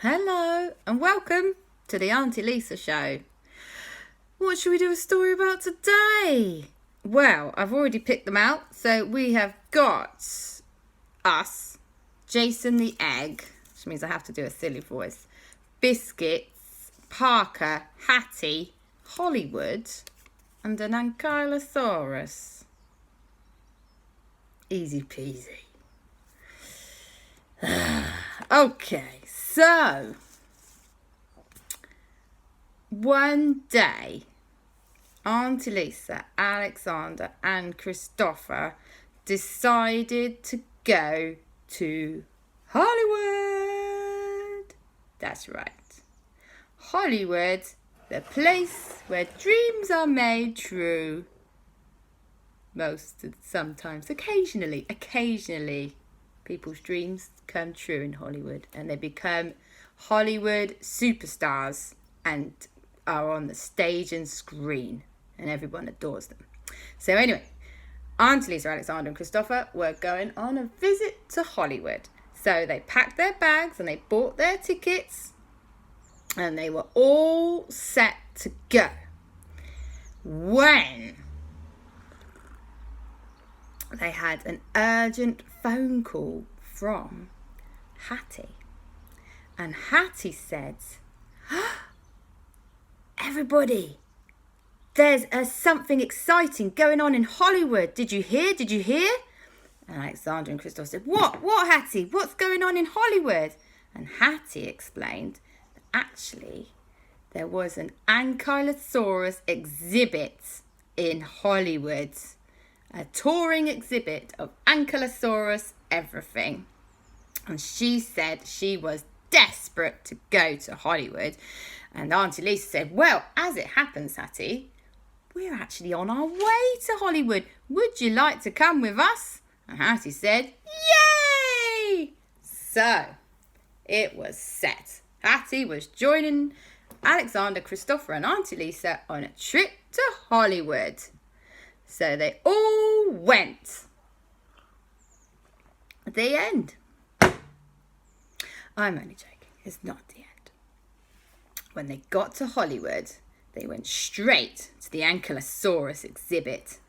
Hello and welcome to the Aunty Lisa show. What should we do a story about today? Well, I've already picked them out. So we have got us, Jason the egg, which means I have to do a silly voice, Biscuits, Parker, Hatty, Hollywood, and an Ankylosaurus. Easy peasy. Okay, so one day, Aunty Lisa, Aleksander, and Kristoffer decided to go to Hollywood. That's right. Hollywood, the place where dreams are made true. Sometimes, occasionally, people's dreams come true in Hollywood and they become Hollywood superstars and are on the stage and screen and everyone adores them. So anyway, Aunty Lisa, Aleksander and Kristoffer were going on a visit to Hollywood. So they packed their bags and they bought their tickets and they were all set to go. When they had an urgent phone call from Hatty. And Hatty said, everybody, there's something exciting going on in Hollywood. Did you hear? And Aleksander and Kristoffer said, What, Hatty? What's going on in Hollywood? And Hatty explained that actually there was an Ankylosaurus exhibit in Hollywood. A touring exhibit of Ankylosaurus everything. And she said she was desperate to go to Hollywood. And Aunty Lisa said, well, as it happens, Hatty, we're actually on our way to Hollywood. Would you like to come with us? And Hatty said, yay! So, it was set. Hatty was joining Aleksander, Kristoffer and Aunty Lisa on a trip to Hollywood. So they all went. The end. I'm only joking. It's not the end. When they got to Hollywood, they went straight to the Ankylosaurus exhibit.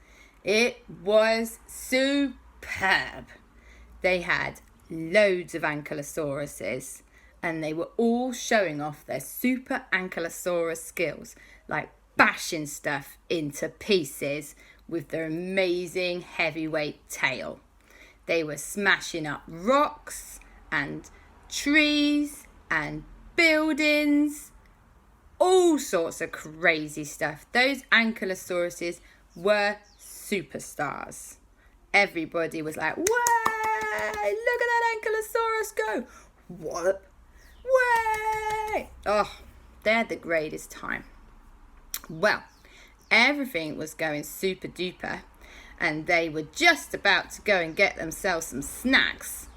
It was superb. They had loads of Ankylosauruses and they were all showing off their super Ankylosaurus skills, like bashing stuff into pieces with their amazing heavyweight tail. They were smashing up rocks and trees and buildings, all sorts of crazy stuff. Those Ankylosauruses were superstars. Everybody was like, way, look at that Ankylosaurus go. What? Way. Oh, they had the greatest time. Well, everything was going super duper and they were just about to go and get themselves some snacks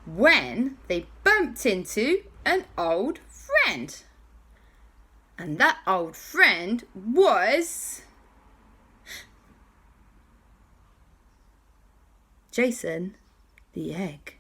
when they bumped into an old friend. And that old friend was Jason the egg.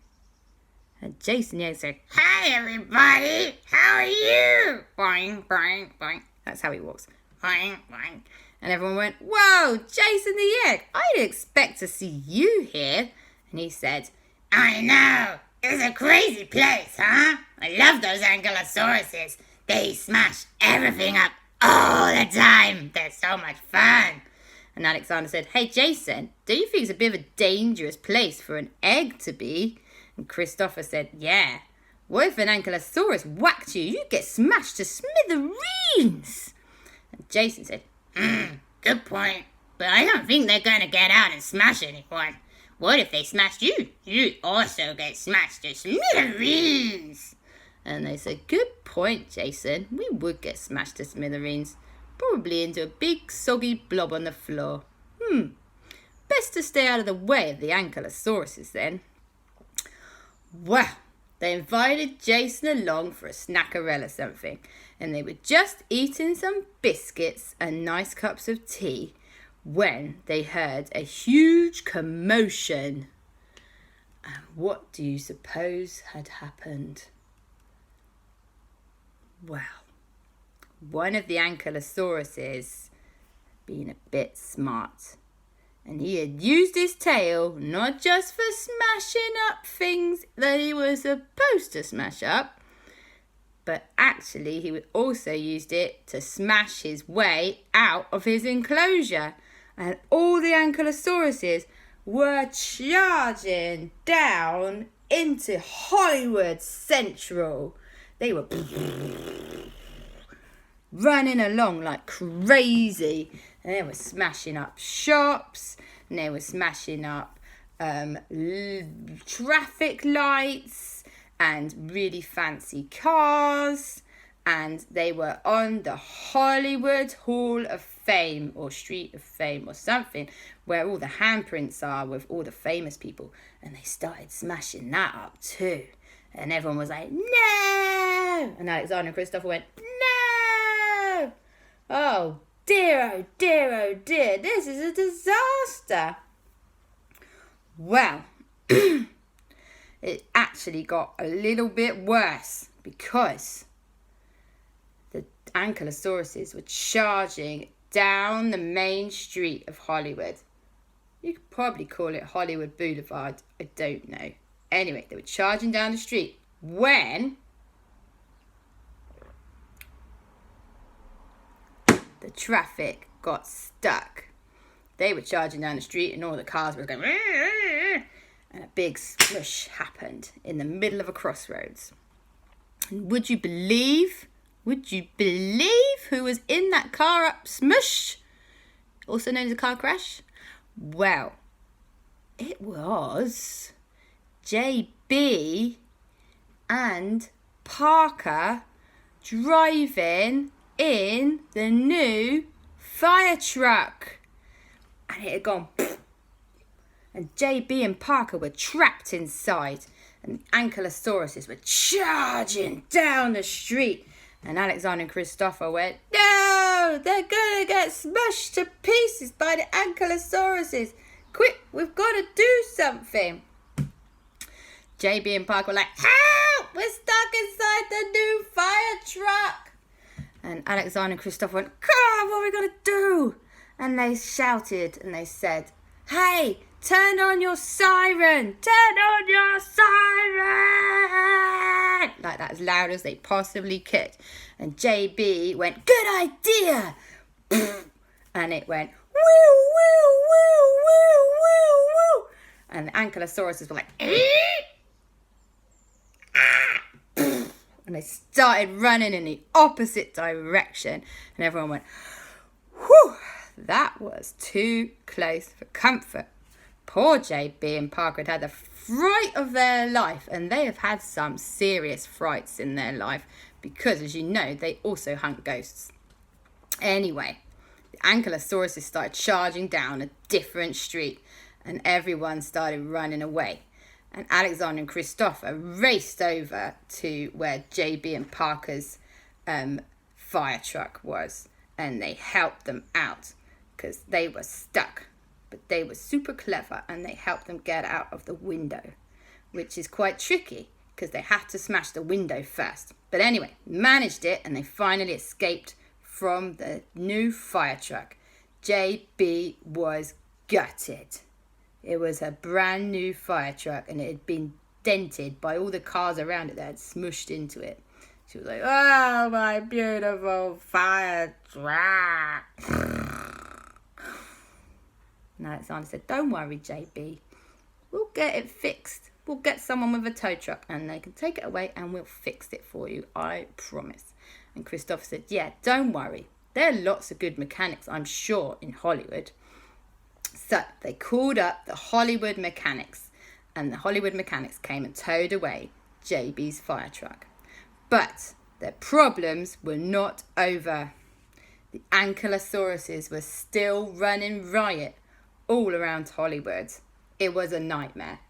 And Jason the egg said, hi everybody, how are you? Boing, boing, boing. That's how he walks. Boing, boing. And everyone went, whoa, Jason the egg, I didn't expect to see you here. And he said, I know, it's a crazy place, huh? I love those Ankylosauruses. They smash everything up all the time. They're so much fun. And Aleksander said, hey, Jason, don't you think it's a bit of a dangerous place for an egg to be? And Kristoffer said, yeah. What if an Ankylosaurus whacked you? You'd get smashed to smithereens. And Jason said, good point. But I don't think they're going to get out and smash anyone. What if they smashed you? You'd also get smashed to smithereens. And they said, good point, Jason. We would get smashed to smithereens. Probably into a big soggy blob on the floor. Best to stay out of the way of the Ankylosauruses then. Well, they invited Jason along for a snackerel or something. And they were just eating some biscuits and nice cups of tea when they heard a huge commotion. And what do you suppose had happened? Well, one of the Ankylosauruses being a bit smart, and he had used his tail not just for smashing up things that he was supposed to smash up, but actually he also used it to smash his way out of his enclosure. And all the Ankylosauruses were charging down into Hollywood Central. They were running along like crazy. And they were smashing up shops. And they were smashing up traffic lights and really fancy cars. And they were on the Hollywood Hall of Fame or Street of Fame or something, where all the handprints are with all the famous people. And they started smashing that up too. And everyone was like, no! And Aleksander and Kristoffer went, no! Oh dear, oh dear, oh dear, this is a disaster. Well, it actually got a little bit worse because the Ankylosauruses were charging down the main street of Hollywood. You could probably call it Hollywood Boulevard. I don't know. Anyway, they were charging down the street when the traffic got stuck. They were charging down the street and all the cars were going, and a big smush happened in the middle of a crossroads. And would you believe who was in that car up smush? Also known as a car crash? Well, it was JB and Parker driving in the new fire truck. And it had gone pfft, and JB and Parker were trapped inside, and the Ankylosauruses were charging down the street. And Aleksander and Kristoffer went, no, they're going to get smushed to pieces by the Ankylosauruses. Quick, we've got to do something. JB and Parker were like, help, we're stuck inside the new fire truck. And Aleksander and Kristoffer went, God, what are we going to do? And they shouted and they said, hey, turn on your siren! Turn on your siren! Like that, as loud as they possibly could. And JB went, good idea! And it went, woo, woo, woo, woo, woo, woo. And the Ankylosauruses were like, and they started running in the opposite direction. And everyone went, whew, that was too close for comfort. Poor JB and Parker had the fright of their life, and they have had some serious frights in their life because, as you know, they also hunt ghosts. Anyway, the Ankylosauruses started charging down a different street, and everyone started running away. And Aleksander and Kristoffer raced over to where JB and Parker's fire truck was, and they helped them out because they were stuck. But they were super clever and they helped them get out of the window, which is quite tricky because they had to smash the window first. But anyway, managed it and they finally escaped from the new fire truck. JB was gutted. It was a brand new fire truck and it had been dented by all the cars around it that had smushed into it. She was like, oh, my beautiful fire truck. And Aleksander said, don't worry, JB. We'll get it fixed. We'll get someone with a tow truck and they can take it away and we'll fix it for you. I promise. And Kristoffer said, yeah, don't worry. There are lots of good mechanics, I'm sure, in Hollywood. So they called up the Hollywood mechanics. And the Hollywood mechanics came and towed away JB's fire truck. But their problems were not over. The Ankylosauruses were still running riot all around Hollywood. It was a nightmare.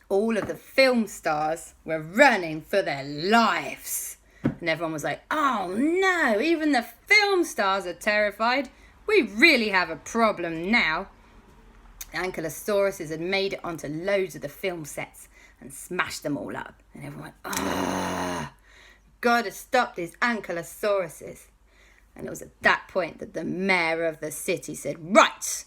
All of the film stars were running for their lives. And everyone was like, oh no, even the film stars are terrified. We really have a problem now. The Ankylosauruses had made it onto loads of the film sets and smashed them all up. And everyone went, ah. got to stop these Ankylosauruses. And it was at that point that the mayor of the city said, right,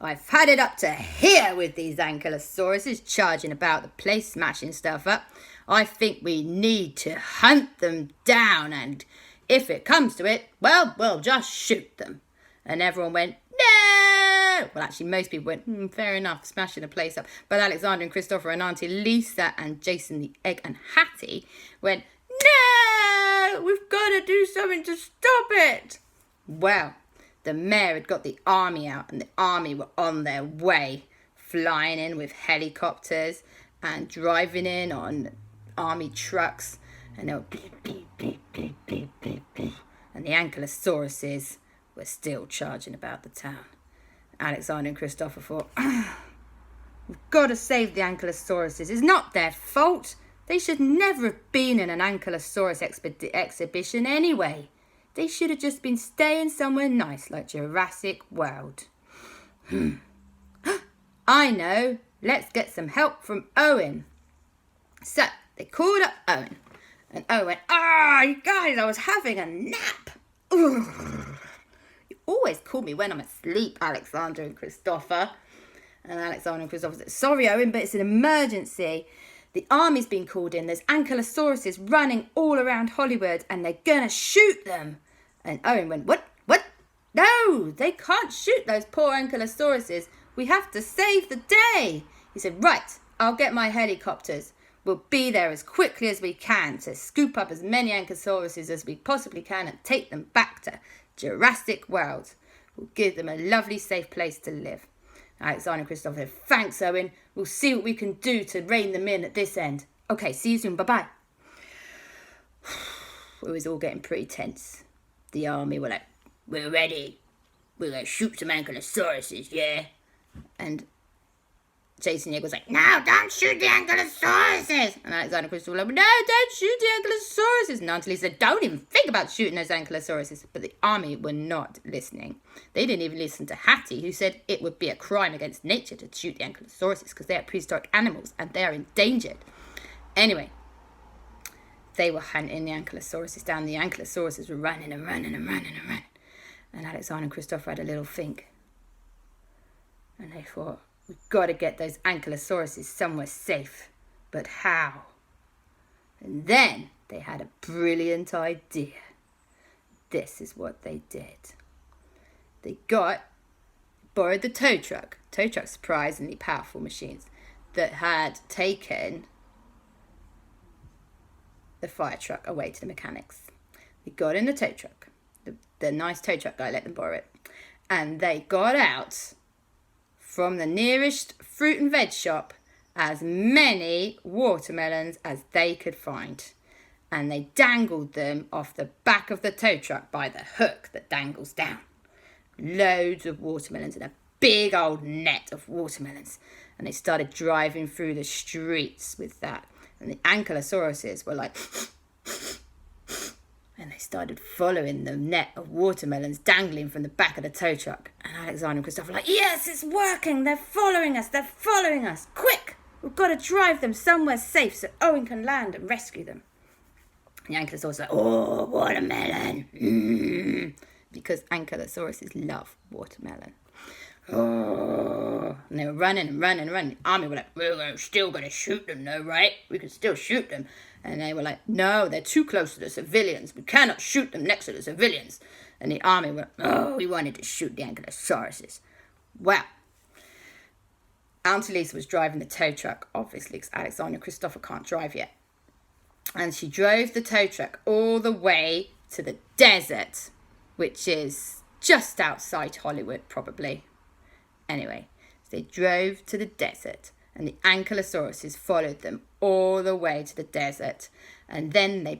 I've had it up to here with these Ankylosauruses charging about the place, smashing stuff up. I think we need to hunt them down, and if it comes to it, well, we'll just shoot them. And everyone went, no! Well, actually, most people went, fair enough, smashing the place up. But Aleksander and Kristoffer and Aunty Lisa and Jason the Egg and Hatty went, no! We've got to do something to stop it. Well, the mayor had got the army out, and the army were on their way, flying in with helicopters and driving in on army trucks, and they were beep, beep, beep, beep, beep, beep, beep. And the Ankylosauruses were still charging about the town. Aleksander and Kristoffer thought, we've got to save the Ankylosauruses. It's not their fault. They should never have been in an Ankylosaurus exhibition anyway. They should have just been staying somewhere nice like Jurassic World. I know. Let's get some help from Owen. So they called up Owen. And Owen went, you guys, I was having a nap. You always call me when I'm asleep, Aleksander and Kristoffer. And Aleksander and Kristoffer said, sorry, Owen, but it's an emergency. The army's been called in. There's Ankylosauruses running all around Hollywood, and they're going to shoot them. And Owen went, what? No, they can't shoot those poor Ankylosauruses. We have to save the day. He said, right, I'll get my helicopters. We'll be there as quickly as we can to scoop up as many Ankylosauruses as we possibly can and take them back to Jurassic World. We'll give them a lovely, safe place to live. Aleksander and Kristoffer said, thanks, Owen. We'll see what we can do to rein them in at this end. Okay, see you soon. Bye-bye. It was all getting pretty tense. The army were like, we're ready. We're going to shoot some Ankylosauruses, yeah? And Jason the Egg was like, no, don't shoot the Ankylosauruses. And Aleksander and Kristoffer were like, no, don't shoot the Ankylosauruses. And Aunty Lisa said, don't even think about shooting those Ankylosauruses. But the army were not listening. They didn't even listen to Hatty, who said it would be a crime against nature to shoot the Ankylosauruses because they are prehistoric animals and they are endangered. Anyway, they were hunting the Ankylosauruses down. The Ankylosauruses were running and running and running and running. And Aleksander and Kristoffer had a little think. And they thought, we've got to get those Ankylosauruses somewhere safe. But how? And then they had a brilliant idea. This is what they did. They borrowed the tow truck. Tow trucks, surprisingly powerful machines that had taken the fire truck away to the mechanics. They got in the tow truck. The nice tow truck guy let them borrow it. And they got out from the nearest fruit and veg shop as many watermelons as they could find. And they dangled them off the back of the tow truck by the hook that dangles down. Loads of watermelons in a big old net of watermelons. And they started driving through the streets with that. And the Ankylosauruses were like, and they started following the net of watermelons dangling from the back of the tow truck. And Aleksander and Kristoffer were like, yes, it's working. They're following us. Quick, we've got to drive them somewhere safe so Owen can land and rescue them. And the Ankylosaurus was like, oh, watermelon. Because Ankylosauruses love watermelon. Oh, and they were running and running and running. The army were like, we're still going to shoot them though, right? We can still shoot them. And they were like, no, they're too close to the civilians. We cannot shoot them next to the civilians. And the army were, we wanted to shoot the Ankylosauruses. Well, Aunty Lisa was driving the tow truck, obviously, because Aleksander and Kristoffer can't drive yet. And she drove the tow truck all the way to the desert, which is just outside Hollywood, probably. Anyway, so they drove to the desert, and the Ankylosauruses followed them all the way to the desert. And then they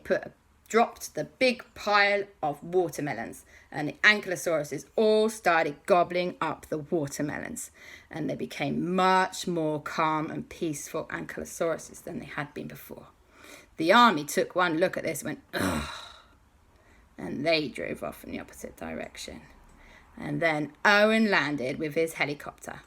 dropped the big pile of watermelons, and the Ankylosauruses all started gobbling up the watermelons. And they became much more calm and peaceful Ankylosauruses than they had been before. The army took one look at this and went, ugh, and they drove off in the opposite direction. And then Owen landed with his helicopter,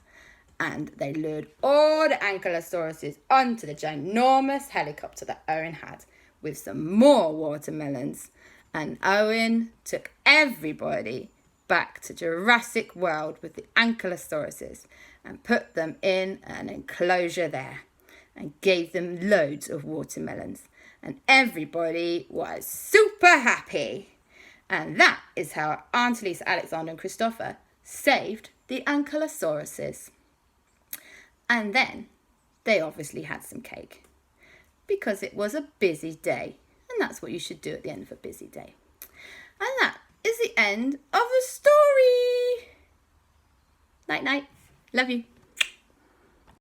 and they lured all the Ankylosauruses onto the ginormous helicopter that Owen had, with some more watermelons, and Owen took everybody back to Jurassic World with the Ankylosauruses and put them in an enclosure there and gave them loads of watermelons, and everybody was super happy. And that is how Aunty Lisa, Aleksander and Kristoffer saved the Ankylosauruses. And then they obviously had some cake because it was a busy day, and that's what you should do at the end of a busy day. And that is the end of the story. Night night. Love you.